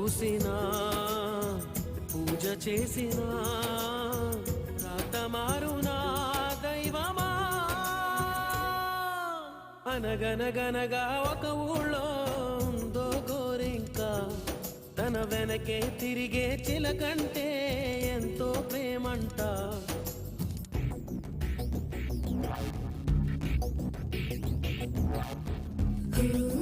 చూసినా పూజ చేసినా రాత మారునా దైవమా. అనగనగనగా ఒక ఊళ్ళో ఉందో గోరింక, తన వెనకే తిరిగే చిలకంటే ఎంతో ప్రేమంట. Ooh.